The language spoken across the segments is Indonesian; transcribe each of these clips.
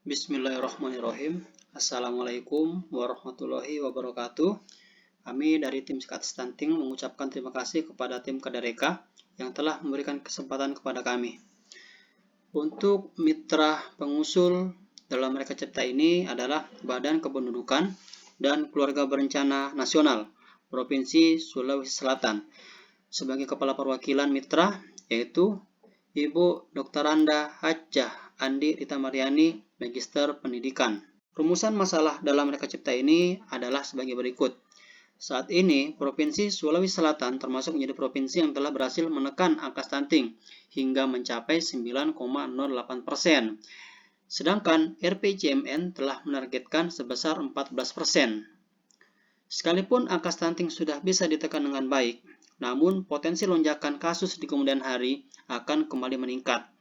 Bismillahirrahmanirrahim. Assalamualaikum warahmatullahi wabarakatuh. Kami dari tim Sikat Stunting mengucapkan terima kasih kepada tim Kadareka yang telah memberikan kesempatan kepada kami. Untuk mitra pengusul dalam Reka Cipta ini adalah Badan Kependudukan dan Keluarga Berencana Nasional Provinsi Sulawesi Selatan. Sebagai kepala perwakilan mitra yaitu Ibu Dr. Anda Hajjah Andi Rita Mariani, Magister Pendidikan. Rumusan masalah dalam Reka Cipta ini adalah sebagai berikut. Saat ini, Provinsi Sulawesi Selatan termasuk menjadi provinsi yang telah berhasil menekan angka stunting hingga mencapai 9,08%. Sedangkan RPJMN telah menargetkan sebesar 14%. Sekalipun angka stunting sudah bisa ditekan dengan baik, namun potensi lonjakan kasus di kemudian hari akan kembali meningkat.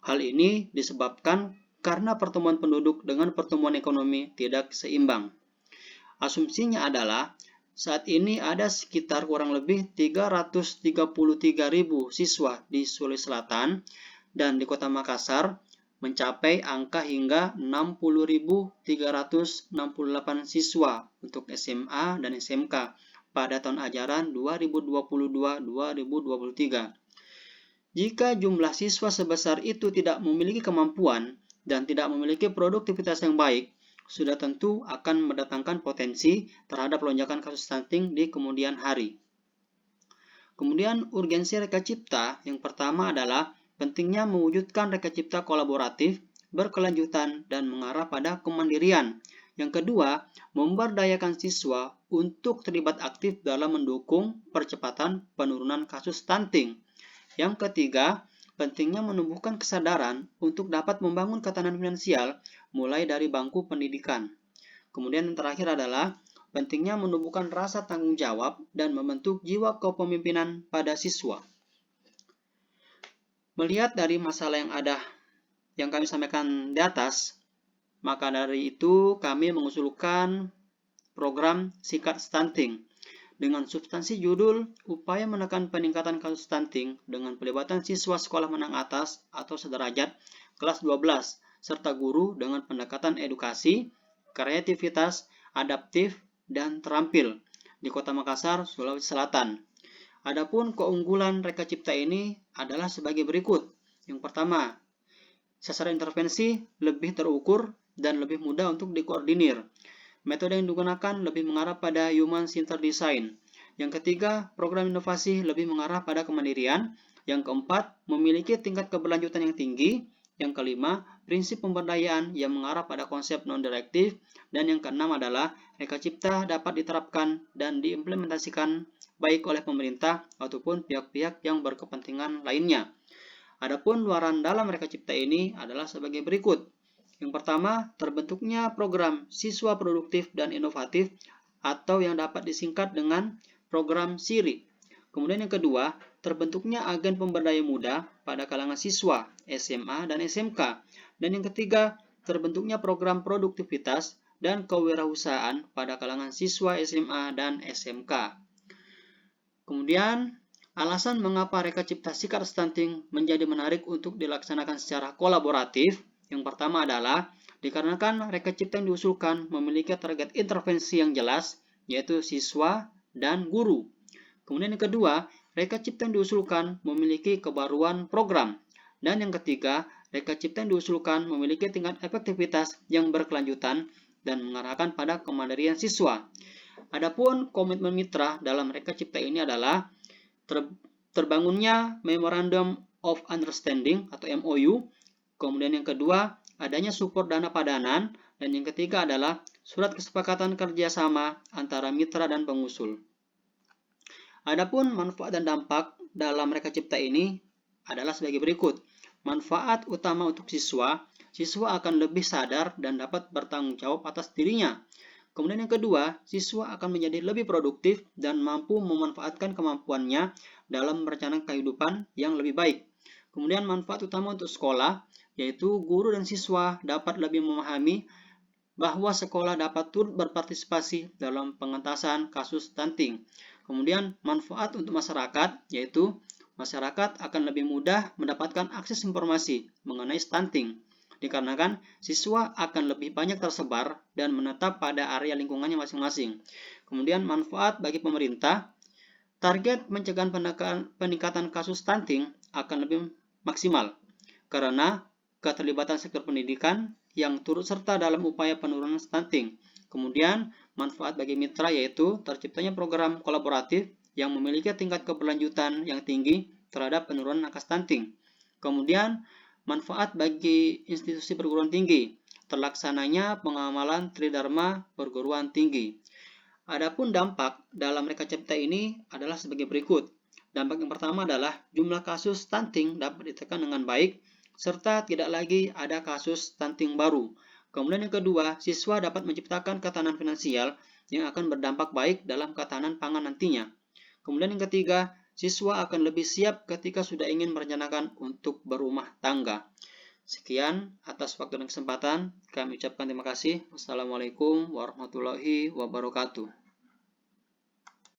Hal ini disebabkan karena pertumbuhan penduduk dengan pertumbuhan ekonomi tidak seimbang. Asumsinya adalah saat ini ada sekitar kurang lebih 333.000 siswa di Sulawesi Selatan dan di Kota Makassar mencapai angka hingga 60.368 siswa untuk SMA dan SMK pada tahun ajaran 2022-2023. Jika jumlah siswa sebesar itu tidak memiliki kemampuan dan tidak memiliki produktivitas yang baik, sudah tentu akan mendatangkan potensi terhadap lonjakan kasus stunting di kemudian hari. Kemudian urgensi Reka Cipta yang pertama adalah pentingnya mewujudkan Reka Cipta kolaboratif, berkelanjutan, dan mengarah pada kemandirian. Yang kedua, memberdayakan siswa untuk terlibat aktif dalam mendukung percepatan penurunan kasus stunting. Yang ketiga, pentingnya menumbuhkan kesadaran untuk dapat membangun ketahanan finansial mulai dari bangku pendidikan. Kemudian yang terakhir adalah pentingnya menumbuhkan rasa tanggung jawab dan membentuk jiwa kepemimpinan pada siswa. Melihat dari masalah yang kami sampaikan di atas, maka dari itu kami mengusulkan program Sikat Stunting dengan substansi judul Upaya Menekan Peningkatan Kasus Stunting dengan pelibatan siswa sekolah menengah atas atau sederajat kelas 12 serta guru dengan pendekatan edukasi, kreativitas, adaptif, dan terampil di Kota Makassar, Sulawesi Selatan. Adapun keunggulan Reka Cipta ini adalah sebagai berikut. Yang pertama, sasaran intervensi lebih terukur dan lebih mudah untuk dikoordinir. Metode yang digunakan lebih mengarah pada human-centered design. Yang ketiga, program inovasi lebih mengarah pada kemandirian. Yang keempat, memiliki tingkat keberlanjutan yang tinggi. Yang kelima, prinsip pemberdayaan yang mengarah pada konsep non-direktif. Dan yang keenam adalah Reka Cipta dapat diterapkan dan diimplementasikan baik oleh pemerintah ataupun pihak-pihak yang berkepentingan lainnya. Adapun luaran dalam Reka Cipta ini adalah sebagai berikut. Yang pertama, terbentuknya program siswa produktif dan inovatif atau yang dapat disingkat dengan program SIRI. Kemudian yang kedua, terbentuknya agen pemberdaya muda pada kalangan siswa SMA dan SMK. Dan yang ketiga, terbentuknya program produktivitas dan kewirausahaan pada kalangan siswa SMA dan SMK. Kemudian, alasan mengapa Reka Cipta Sikat Stunting menjadi menarik untuk dilaksanakan secara kolaboratif. Yang pertama adalah dikarenakan Reka Cipta yang diusulkan memiliki target intervensi yang jelas, yaitu siswa dan guru. Kemudian yang kedua, Reka Cipta yang diusulkan memiliki kebaruan program. Dan yang ketiga, Reka Cipta yang diusulkan memiliki tingkat efektivitas yang berkelanjutan dan mengarahkan pada kemandirian siswa. Adapun komitmen mitra dalam Reka Cipta ini adalah terbangunnya Memorandum of Understanding atau MOU. Kemudian yang kedua, adanya support dana padanan. Dan yang ketiga adalah surat kesepakatan kerjasama antara mitra dan pengusul. Adapun manfaat dan dampak dalam Reka Cipta ini adalah sebagai berikut. Manfaat utama untuk siswa akan lebih sadar dan dapat bertanggung jawab atas dirinya. Kemudian yang kedua, siswa akan menjadi lebih produktif dan mampu memanfaatkan kemampuannya dalam merencanakan kehidupan yang lebih baik. Kemudian manfaat utama untuk sekolah, yaitu guru dan siswa dapat lebih memahami bahwa sekolah dapat turut berpartisipasi dalam pengentasan kasus stunting. Kemudian manfaat untuk masyarakat, yaitu masyarakat akan lebih mudah mendapatkan akses informasi mengenai stunting. dikarenakan siswa akan lebih banyak tersebar dan menetap pada area lingkungannya masing-masing. Kemudian manfaat bagi pemerintah, target mencegah peningkatan kasus stunting akan lebih maksimal karena keterlibatan sektor pendidikan yang turut serta dalam upaya penurunan stunting. Kemudian manfaat bagi mitra yaitu terciptanya program kolaboratif yang memiliki tingkat keberlanjutan yang tinggi terhadap penurunan angka stunting. Kemudian manfaat bagi institusi perguruan tinggi, terlaksananya pengamalan Tridharma perguruan tinggi. Adapun dampak dalam Reka Cipta ini adalah sebagai berikut. Dampak yang pertama adalah jumlah kasus stunting dapat ditekan dengan baik, serta tidak lagi ada kasus stunting baru. Kemudian yang kedua, siswa dapat menciptakan ketahanan finansial yang akan berdampak baik dalam ketahanan pangan nantinya. Kemudian yang ketiga, siswa akan lebih siap ketika sudah ingin merencanakan untuk berumah tangga. Sekian atas waktu dan kesempatan. Kami ucapkan terima kasih. Wassalamualaikum warahmatullahi wabarakatuh.